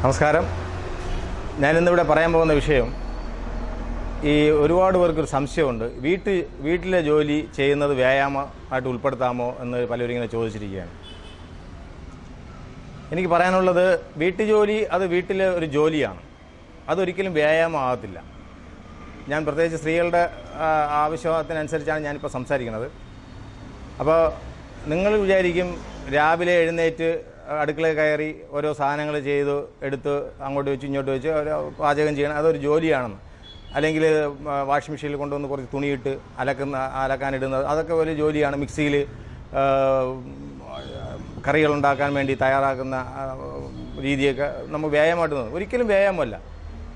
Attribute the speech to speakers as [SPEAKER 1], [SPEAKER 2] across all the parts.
[SPEAKER 1] നമസ്കാരം. ഞാനിന്നിവിടെ പറയാൻ പോകുന്ന വിഷയം, ഈ ഒരുപാട് പേർക്കൊരു സംശയമുണ്ട്, വീട്ടിലെ ജോലി ചെയ്യുന്നത് വ്യായാമമായിട്ട് ഉൾപ്പെടുത്താമോ എന്ന് പലരും ഇങ്ങനെ ചോദിച്ചിരിക്കുകയാണ്. എനിക്ക് പറയാനുള്ളത്, വീട്ടുജോലി അത് വീട്ടിലെ ഒരു ജോലിയാണ്, അതൊരിക്കലും വ്യായാമമാകത്തില്ല. ഞാൻ പ്രത്യേകിച്ച് സ്ത്രീകളുടെ ആവശ്യത്തിനനുസരിച്ചാണ് ഞാനിപ്പോൾ സംസാരിക്കുന്നത്. അപ്പോൾ നിങ്ങൾ വിചാരിക്കും രാവിലെ എഴുന്നേറ്റ് അടുക്കളയിൽ കയറി ഓരോ സാധനങ്ങൾ ചെയ്ത് എടുത്ത് അങ്ങോട്ട് വെച്ച് ഇങ്ങോട്ട് വെച്ച് പാചകം ചെയ്യണം, അതൊരു ജോലിയാണെന്ന്. അല്ലെങ്കിൽ വാഷിംഗ് മെഷീനിൽ കൊണ്ടുവന്ന് കുറച്ച് തുണിയിട്ട് അലക്കാനിടുന്നത്, അതൊക്കെ ഒരു ജോലിയാണ്. മിക്സിയിൽ കറികളുണ്ടാക്കാൻ വേണ്ടി തയ്യാറാക്കുന്ന രീതിയൊക്കെ നമ്മൾ വ്യായാമമായിട്ട് തോന്നും. ഒരിക്കലും വ്യായാമമല്ല.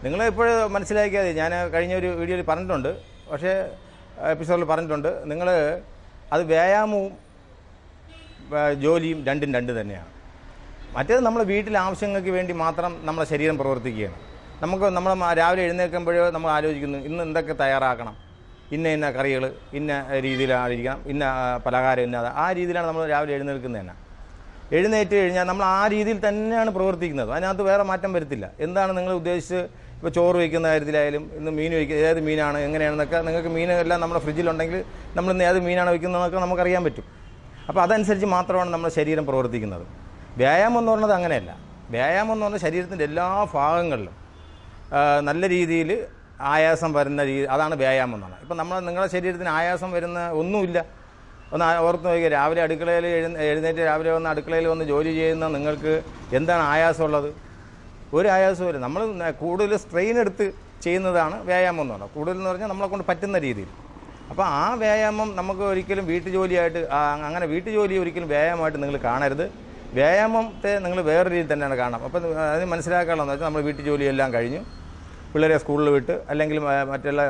[SPEAKER 1] നിങ്ങൾ എപ്പോഴും മനസ്സിലാക്കിയാൽ, ഞാൻ കഴിഞ്ഞ ഒരു വീഡിയോയിൽ പറഞ്ഞിട്ടുണ്ട്, പക്ഷേ എപ്പിസോഡിൽ പറഞ്ഞിട്ടുണ്ട്, നിങ്ങൾ അത് വ്യായാമവും ജോലിയും രണ്ടും രണ്ട് തന്നെയാണ്. മറ്റേത് നമ്മൾ വീട്ടിലെ ആവശ്യങ്ങൾക്ക് വേണ്ടി മാത്രം നമ്മളെ ശരീരം പ്രവർത്തിക്കുകയാണ്. നമ്മൾ രാവിലെ എഴുന്നേൽക്കുമ്പോഴോ നമ്മൾ ആലോചിക്കുന്നു, ഇന്ന് എന്തൊക്കെ തയ്യാറാക്കണം, ഇന്ന കറികൾ ഇന്ന രീതിയിലായിരിക്കണം, ഇന്ന പലഹാരം ഇന്ന, ആ രീതിയിലാണ് നമ്മൾ രാവിലെ എഴുന്നേൽക്കുന്നത് തന്നെ. എഴുന്നേറ്റ് കഴിഞ്ഞാൽ നമ്മൾ ആ രീതിയിൽ തന്നെയാണ് പ്രവർത്തിക്കുന്നത്. അതിനകത്ത് വേറെ മാറ്റം വരത്തില്ല. എന്താണ് നിങ്ങൾ ഉദ്ദേശിച്ച്, ഇപ്പോൾ ചോറ് വയ്ക്കുന്ന കാര്യത്തിലായാലും, ഇന്ന് മീൻ വയ്ക്കുക, ഏത് മീനാണ് എങ്ങനെയാണെന്നൊക്കെ, നിങ്ങൾക്ക് മീനെല്ലാം നമ്മുടെ ഫ്രിഡ്ജിലുണ്ടെങ്കിൽ നമ്മളിന്ന് ഏത് മീനാണ് വയ്ക്കുന്നതെന്നൊക്കെ നമുക്കറിയാൻ പറ്റും. അപ്പോൾ അതനുസരിച്ച് മാത്രമാണ് നമ്മുടെ ശരീരം പ്രവർത്തിക്കുന്നത്. വ്യായാമം എന്ന് പറയുന്നത് അങ്ങനെയല്ല. വ്യായാമം എന്ന് പറഞ്ഞാൽ ശരീരത്തിൻ്റെ എല്ലാ ഭാഗങ്ങളിലും നല്ല രീതിയിൽ ആയാസം വരുന്ന രീതി, അതാണ് വ്യായാമം എന്ന് പറഞ്ഞാൽ. ഇപ്പം നിങ്ങളുടെ ശരീരത്തിന് ആയാസം വരുന്ന ഒന്നുമില്ല. ഒന്ന് ഓർത്ത് നോക്കിയാൽ, രാവിലെ അടുക്കളയിൽ എഴുന്നേറ്റ് രാവിലെ വന്ന് അടുക്കളയിൽ വന്ന് ജോലി ചെയ്യുന്ന നിങ്ങൾക്ക് എന്താണ് ആയാസമുള്ളത്? ഒരു ആയാസവും ഇല്ല. നമ്മൾ കൂടുതൽ സ്ട്രെയിൻ എടുത്ത് ചെയ്യുന്നതാണ് വ്യായാമം എന്ന് പറഞ്ഞാൽ. കൂടുതൽ എന്ന് പറഞ്ഞാൽ നമ്മളെ കൊണ്ട് പറ്റുന്ന രീതിയിൽ. അപ്പോൾ ആ വ്യായാമം നമുക്ക് ഒരിക്കലും വീട്ടുജോലിയായിട്ട്, അങ്ങനെ വീട്ടുജോലി ഒരിക്കലും വ്യായാമമായിട്ട് നിങ്ങൾ കാണരുത്. വ്യായാമത്തെ നിങ്ങൾ വേറെ രീതിയിൽ തന്നെയാണ് കാണണം. അപ്പോൾ അതിന് മനസ്സിലാക്കാനുള്ളതെന്ന് വെച്ചാൽ, നമ്മൾ വീട്ടുജോലിയെല്ലാം കഴിഞ്ഞു പിള്ളേരെ സ്കൂളിൽ വിട്ട്, അല്ലെങ്കിൽ മറ്റുള്ള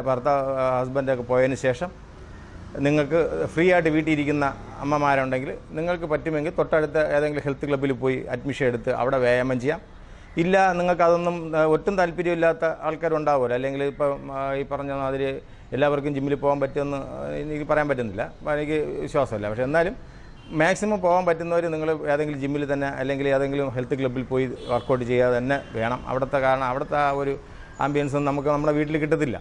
[SPEAKER 1] ഹസ്ബൻഡൊക്കെ പോയതിന് ശേഷം നിങ്ങൾക്ക് ഫ്രീ ആയിട്ട് വീട്ടിൽ ഇരിക്കുന്ന അമ്മമാരുണ്ടെങ്കിൽ, നിങ്ങൾക്ക് പറ്റുമെങ്കിൽ തൊട്ടടുത്ത ഏതെങ്കിലും ഹെൽത്ത് ക്ലബ്ബിൽ പോയി അഡ്മിഷൻ എടുത്ത് അവിടെ വ്യായാമം ചെയ്യാം. ഇല്ല, നിങ്ങൾക്കതൊന്നും ഒട്ടും താല്പര്യമില്ലാത്ത ആൾക്കാരുണ്ടാവുമല്ലോ, അല്ലെങ്കിൽ ഇപ്പം ഈ പറഞ്ഞ മാതിരി എല്ലാവർക്കും ജിമ്മിൽ പോകാൻ പറ്റുമെന്ന് എനിക്ക് പറയാൻ പറ്റുന്നില്ല, എനിക്ക് വിശ്വാസമില്ല. പക്ഷേ എന്നാലും മാക്സിമം പോകാൻ പറ്റുന്നവർ നിങ്ങൾ ഏതെങ്കിലും ജിമ്മിൽ തന്നെ അല്ലെങ്കിൽ ഏതെങ്കിലും ഹെൽത്ത് ക്ലബ്ബിൽ പോയി വർക്കൗട്ട് ചെയ്യാതെ തന്നെ വേണം. കാരണം അവിടുത്തെ ആ ഒരു ആംബിയൻസും നമുക്ക് നമ്മുടെ വീട്ടിൽ കിട്ടത്തില്ല.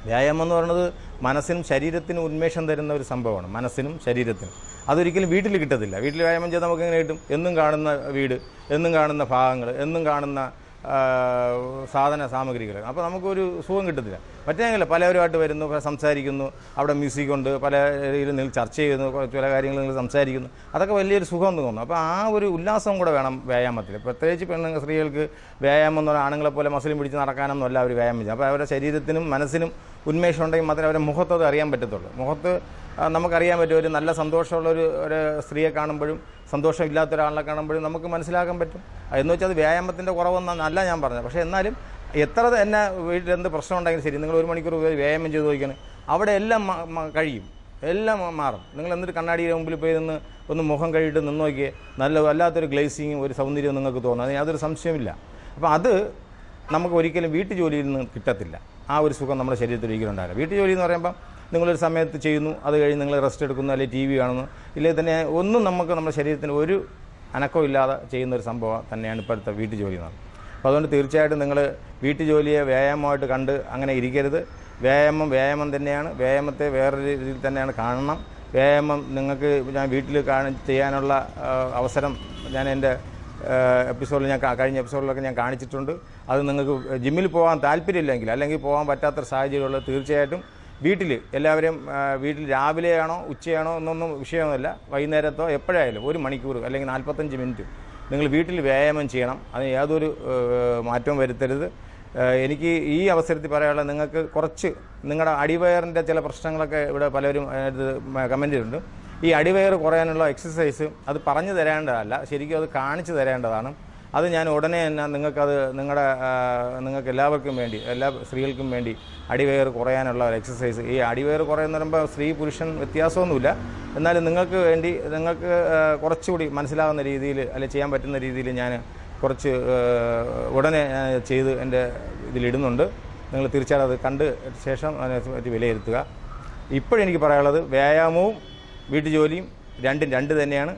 [SPEAKER 1] വ്യായാമം എന്ന് പറയുന്നത് മനസ്സിനും ശരീരത്തിനും ഉന്മേഷം തരുന്ന ഒരു സംഭവമാണ്. മനസ്സിനും ശരീരത്തിനും അതൊരിക്കലും വീട്ടിൽ കിട്ടത്തില്ല. വീട്ടിൽ വ്യായാമം ചെയ്താൽ നമുക്ക് എങ്ങനെ കിട്ടും? എന്നും കാണുന്ന വീട്, എന്നും കാണുന്ന ഭാഗങ്ങൾ, എന്നും കാണുന്ന സാധന സാമഗ്രികൾ. അപ്പോൾ നമുക്കൊരു സുഖം കിട്ടത്തില്ല. മറ്റേതെങ്കിലും പലവരുമായിട്ട് വരുന്നു, സംസാരിക്കുന്നു, അവിടെ മ്യൂസിക് ഉണ്ട്, പല രീതിയിൽ നിങ്ങൾ ചർച്ച ചെയ്യുന്നു, ചില കാര്യങ്ങൾ നിങ്ങൾ സംസാരിക്കുന്നു, അതൊക്കെ വലിയൊരു സുഖം എന്ന് തോന്നുന്നു. അപ്പോൾ ആ ഒരു ഉല്ലാസം കൂടെ വേണം വ്യായാമത്തിൽ. പ്രത്യേകിച്ച് സ്ത്രീകൾക്ക് വ്യായാമം എന്ന് പറഞ്ഞാൽ ആണുങ്ങളെ പോലെ മസിലും പിടിച്ച് നടക്കാനൊന്നും അല്ല അവർ വ്യായാമം ചെയ്യും. അപ്പോൾ അവരുടെ ശരീരത്തിനും മനസ്സിനും ഉന്മേഷം ഉണ്ടെങ്കിൽ മാത്രമേ അവരുടെ മുഖത്തത് അറിയാൻ പറ്റത്തുള്ളൂ. മുഖത്ത് നമുക്കറിയാൻ പറ്റും. ഒരു നല്ല സന്തോഷമുള്ളൊരു സ്ത്രീയെ കാണുമ്പോഴും സന്തോഷമില്ലാത്ത ഒരാളെ കാണുമ്പോഴും നമുക്ക് മനസ്സിലാക്കാൻ പറ്റും. എന്ന് വെച്ചാൽ അത് വ്യായാമത്തിൻ്റെ കുറവെന്നല്ല ഞാൻ പറഞ്ഞത്. പക്ഷേ എന്നാലും എത്ര തന്നെ വീട്ടിൽ എന്ത് പ്രശ്നം ഉണ്ടെങ്കിലും ശരി, നിങ്ങൾ 1 മണിക്കൂർ വ്യായാമം ചെയ്ത് നോക്കിയാണ്, അവിടെ എല്ലാം കഴിയും, എല്ലാം മാറും. നിങ്ങൾ എന്നിട്ട് കണ്ണാടിയുടെ മുമ്പിൽ പോയി ഒന്ന് മുഖം കഴുകിയിട്ട് നിന്ന് നോക്കിയേ, വല്ലാത്തൊരു ഗ്ലേസിങ്ങും ഒരു സൗന്ദര്യവും നിങ്ങൾക്ക് തോന്നും. അതിന് യാതൊരു സംശയമില്ല. അപ്പോൾ അത് നമുക്ക് ഒരിക്കലും വീട്ടുജോലിയിൽ നിന്ന് കിട്ടത്തില്ല. ആ ഒരു സുഖം നമ്മുടെ ശരീരത്തിൽ ഒരിക്കലും ഉണ്ടാവില്ല. വീട്ടുജോലി എന്ന് പറയുമ്പം നിങ്ങളൊരു സമയത്ത് ചെയ്യുന്നു, അത് കഴിഞ്ഞ് നിങ്ങൾ റെസ്റ്റ് എടുക്കുന്നു, അല്ലെങ്കിൽ ടി വി കാണുന്നു, ഇല്ലെങ്കിൽ തന്നെ ഒന്നും നമുക്ക് നമ്മുടെ ശരീരത്തിന് ഒരു അനക്കവും ഇല്ലാതെ ചെയ്യുന്നൊരു സംഭവം തന്നെയാണ് ഇപ്പോഴത്തെ വീട്ടുജോലി എന്ന് പറയുന്നത്. അപ്പോൾ അതുകൊണ്ട് തീർച്ചയായിട്ടും നിങ്ങൾ വീട്ടുജോലിയെ വ്യായാമമായിട്ട് കണ്ട് അങ്ങനെ ഇരിക്കരുത്. വ്യായാമം തന്നെയാണ്. വ്യായാമത്തെ വേറൊരു രീതിയിൽ തന്നെയാണ് കാണണം. വ്യായാമം നിങ്ങൾക്ക് ഞാൻ വീട്ടിൽ ചെയ്യാനുള്ള അവസരം ഞാൻ എൻ്റെ എപ്പിസോഡിൽ കഴിഞ്ഞ എപ്പിസോഡിലൊക്കെ ഞാൻ കാണിച്ചിട്ടുണ്ട്. അത് നിങ്ങൾക്ക് ജിമ്മിൽ പോകാൻ താല്പര്യമില്ലെങ്കിൽ, അല്ലെങ്കിൽ പോകാൻ പറ്റാത്തൊരു സാഹചര്യമുള്ളത്, തീർച്ചയായിട്ടും വീട്ടിൽ എല്ലാവരും വീട്ടിൽ രാവിലെയാണോ ഉച്ചയാണോ എന്നൊന്നും വിഷയമൊന്നുമില്ല, വൈകുന്നേരത്തോ എപ്പോഴായാലും 1 മണിക്കൂർ അല്ലെങ്കിൽ 45 മിനിറ്റ് നിങ്ങൾ വീട്ടിൽ വ്യായാമം ചെയ്യണം. അതിന് യാതൊരു മാറ്റവും വരുത്തരുത്. എനിക്ക് ഈ അവസരത്തിൽ പറയാനുള്ളത്, നിങ്ങൾക്ക് കുറച്ച് നിങ്ങളുടെ അടിവയറിൻ്റെ ചില പ്രശ്നങ്ങളൊക്കെ ഇവിടെ പലരും കമൻറ്റ് ചെയ്തിട്ടുണ്ട്. ഈ അടിവയർ കുറയാനുള്ള എക്സസൈസ് അത് പറഞ്ഞു തരേണ്ടതല്ല, ശരിക്കും അത് കാണിച്ചു തരേണ്ടതാണ്. അത് ഞാൻ ഉടനെ തന്നെ നിങ്ങൾക്ക് എല്ലാവർക്കും വേണ്ടി, എല്ലാ സ്ത്രീകൾക്കും വേണ്ടി അടിവയർ കുറയാനുള്ള ഒരു എക്സസൈസ്. ഈ അടിവയർ കുറയെന്ന് പറയുമ്പോൾ സ്ത്രീ പുരുഷൻ വ്യത്യാസമൊന്നുമില്ല. എന്നാലും നിങ്ങൾക്ക് കുറച്ചുകൂടി മനസ്സിലാകുന്ന രീതിയിൽ, അല്ലെങ്കിൽ ചെയ്യാൻ പറ്റുന്ന രീതിയിൽ ഞാൻ കുറച്ച് ഉടനെ ചെയ്ത് എൻ്റെ ഇതിലിടുന്നുണ്ട്. നിങ്ങൾ തീർച്ചയായും അത് കണ്ട് ശേഷം അതിനെ വിലയിരുത്തുക. ഇപ്പോഴെനിക്ക് പറയാനുള്ളത്, വ്യായാമവും വീട്ടുജോലിയും രണ്ടും രണ്ട് തന്നെയാണ്.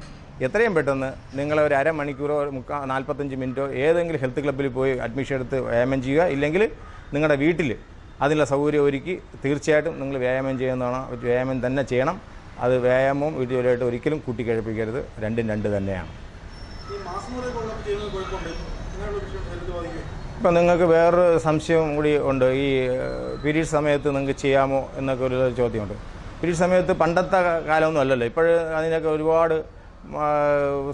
[SPEAKER 1] എത്രയും പെട്ടെന്ന് നിങ്ങൾ ഒരു അരമണിക്കൂറോ 45 മിനിറ്റോ ഏതെങ്കിലും ഹെൽത്ത് ക്ലബ്ബിൽ പോയി അഡ്മിഷൻ എടുത്ത് വ്യായാമം ചെയ്യുക. ഇല്ലെങ്കിൽ നിങ്ങളുടെ വീട്ടിൽ അതിനുള്ള സൗകര്യം ഒരുക്കി തീർച്ചയായിട്ടും നിങ്ങൾ വ്യായാമം ചെയ്യുന്നതാണ്. വ്യായാമം തന്നെ ചെയ്യണം. അത് വ്യായാമവും വീട്ടിലായിട്ട് ഒരിക്കലും കൂട്ടിക്കഴിപ്പിക്കരുത്. രണ്ടും രണ്ട് തന്നെയാണ്. ഇപ്പം നിങ്ങൾക്ക് വേറൊരു സംശയം കൂടി ഉണ്ട്. ഈ പീരീഡ് സമയത്ത് നിങ്ങൾക്ക് ചെയ്യാമോ എന്നൊക്കെ ഒരു ചോദ്യമുണ്ട്. പീരീഡ് സമയത്ത് പണ്ടത്തെ കാലമൊന്നും അല്ലല്ലോ. ഇപ്പോൾ അതിനൊക്കെ ഒരുപാട്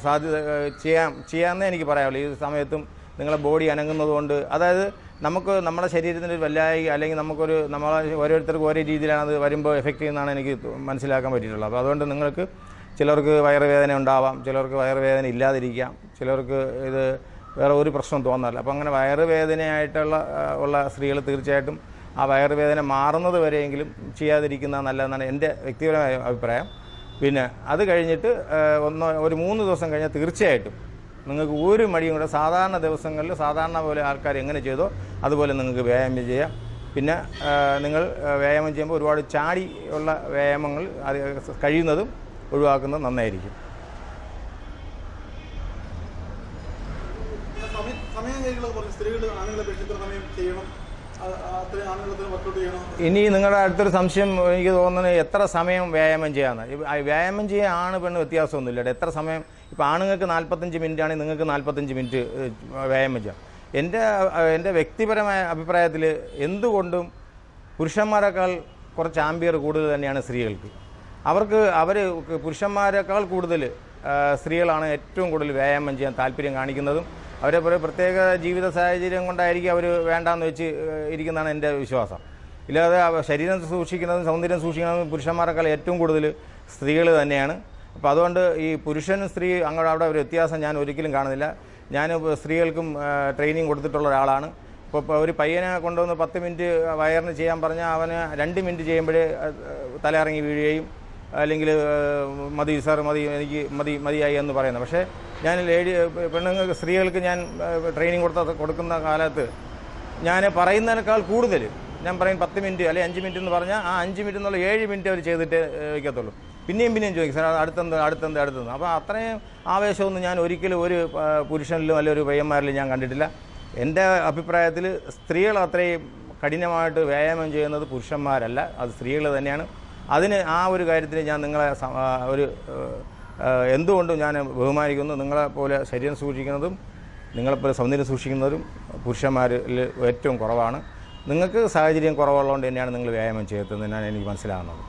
[SPEAKER 1] സാധ്യത ചെയ്യാമെന്നേ എനിക്ക് പറയാമല്ലോ. ഈ സമയത്തും നിങ്ങളെ ബോഡി അനങ്ങുന്നത് കൊണ്ട്, അതായത് നമുക്ക് നമ്മുടെ ശരീരത്തിൻ്റെ ഒരു വല്ലായി അല്ലെങ്കിൽ നമ്മളെ ഓരോരുത്തർക്കും ഓരോ രീതിയിലാണ് അത് വരുമ്പോൾ എഫക്റ്റ് ചെയ്യുന്നതാണ് എനിക്ക് മനസ്സിലാക്കാൻ പറ്റിയിട്ടുള്ളത്. അപ്പോൾ അതുകൊണ്ട് നിങ്ങൾക്ക് ചിലർക്ക് വയറുവേദന ഉണ്ടാവാം, ചിലർക്ക് വയറുവേദന ഇല്ലാതിരിക്കാം, ചിലർക്ക് ഇത് വേറെ ഒരു പ്രശ്നം തോന്നാറില്ല. അപ്പോൾ അങ്ങനെ വയറുവേദനയായിട്ടുള്ള സ്ത്രീകൾ തീർച്ചയായിട്ടും ആ വയറുവേദന മാറുന്നത് വരെയെങ്കിലും ചെയ്യാതിരിക്കുന്നത് നല്ലതെന്നാണ് എൻ്റെ വ്യക്തിപരമായ അഭിപ്രായം. പിന്നെ അത് കഴിഞ്ഞിട്ട് ഒരു 3 ദിവസം കഴിഞ്ഞാൽ തീർച്ചയായിട്ടും നിങ്ങൾക്ക് ഒരു മടിയും കൂടെ സാധാരണ ദിവസങ്ങളിൽ സാധാരണ പോലെ ആൾക്കാർ എങ്ങനെ ചെയ്തോ അതുപോലെ നിങ്ങൾക്ക് വ്യായാമം ചെയ്യാം. പിന്നെ നിങ്ങൾ വ്യായാമം ചെയ്യുമ്പോൾ ഒരുപാട് ചാടി ഉള്ള വ്യായാമങ്ങൾ കഴിയുന്നതും ഒഴിവാക്കുന്നത് നന്നായിരിക്കും. ഇനി നിങ്ങളുടെ അടുത്തൊരു സംശയം എനിക്ക് തോന്നുന്നത് എത്ര സമയം വ്യായാമം ചെയ്യാമെന്ന്. വ്യായാമം ചെയ്യാൻ ആണ് പെണ്ണ് വ്യത്യാസമൊന്നുമില്ല. എത്ര സമയം, ഇപ്പോൾ ആണുങ്ങൾക്ക് 45 മിനിറ്റ് ആണെങ്കിൽ നിങ്ങൾക്ക് 45 മിനിറ്റ് വ്യായാമം ചെയ്യാം. എൻ്റെ വ്യക്തിപരമായ അഭിപ്രായത്തിൽ എന്തുകൊണ്ടും പുരുഷന്മാരെക്കാൾ കുറച്ച് ആംബിയർ കൂടുതൽ തന്നെയാണ് സ്ത്രീകൾക്ക്. അവർ പുരുഷന്മാരെക്കാൾ കൂടുതൽ സ്ത്രീകളാണ് ഏറ്റവും കൂടുതൽ വ്യായാമം ചെയ്യാൻ താല്പര്യം കാണിക്കുന്നതും. അവരെ പ്രത്യേക ജീവിത സാഹചര്യം കൊണ്ടായിരിക്കും അവർ വേണ്ടാന്ന് വെച്ച് ഇരിക്കുന്നതാണ് എൻ്റെ വിശ്വാസം. ഇല്ലാതെ ശരീരം സൂക്ഷിക്കുന്നതും സൗന്ദര്യം സൂക്ഷിക്കുന്നതും പുരുഷന്മാരെക്കാൾ ഏറ്റവും കൂടുതൽ സ്ത്രീകൾ തന്നെയാണ്. അപ്പോൾ അതുകൊണ്ട് ഈ പുരുഷനും സ്ത്രീ അവിടെ ഒരു വ്യത്യാസം ഞാൻ ഒരിക്കലും കാണുന്നില്ല. ഞാൻ സ്ത്രീകൾക്കും ട്രെയിനിങ് കൊടുത്തിട്ടുള്ള ഒരാളാണ്. ഇപ്പോൾ ഒരു പയ്യനെ കൊണ്ടുവന്ന് 10 മിനിറ്റ് വയറിന് ചെയ്യാൻ പറഞ്ഞാൽ അവന് 2 മിനിറ്റ് ചെയ്യുമ്പോഴേ തലയിറങ്ങി വീഴുകയും അല്ലെങ്കിൽ മതി സാർ എനിക്ക് മതിയായി എന്ന് പറയുന്നത്. പക്ഷേ ഞാൻ പെണ്ണുങ്ങൾക്ക് സ്ത്രീകൾക്ക് ഞാൻ ട്രെയിനിങ് കൊടുക്കുന്ന കാലത്ത് ഞാൻ പറയുന്നതിനേക്കാൾ കൂടുതൽ ഞാൻ പറയും 10 മിനിറ്റ് അല്ലെങ്കിൽ 5 മിനിറ്റ് എന്ന് പറഞ്ഞാൽ ആ 5 മിനിറ്റ് എന്നുള്ള 7 മിനിറ്റ് അവർ ചെയ്തിട്ട് വയ്ക്കത്തുള്ളൂ. പിന്നെയും ചോദിക്കും സാർ അടുത്തെന്ന്. അപ്പോൾ അത്രയും ആവേശമൊന്നും ഞാൻ ഒരിക്കലും ഒരു പുരുഷനിലും അല്ലെങ്കിൽ ഒരു പയ്യന്മാരിലും ഞാൻ കണ്ടിട്ടില്ല. എൻ്റെ അഭിപ്രായത്തിൽ സ്ത്രീകൾ അത്രയും കഠിനമായിട്ട് വ്യായാമം ചെയ്യുന്നത് പുരുഷന്മാരല്ല, അത് സ്ത്രീകൾ തന്നെയാണ്. അതിന് ആ ഒരു കാര്യത്തിൽ ഞാൻ നിങ്ങളെ എന്തുകൊണ്ടും ഞാൻ ബഹുമാനിക്കുന്നു. നിങ്ങളെപ്പോലെ ശരീരം സൂക്ഷിക്കുന്നതും നിങ്ങളെപ്പോലെ സൗന്ദര്യം സൂക്ഷിക്കുന്നവരും പുരുഷന്മാരിൽ ഏറ്റവും കുറവാണ്. നിങ്ങൾക്ക് സാഹചര്യം കുറവുള്ളതുകൊണ്ട് തന്നെയാണ് നിങ്ങൾ വ്യായാമം ചെയ്തതെന്നാണ് എനിക്ക് മനസ്സിലാകുന്നത്.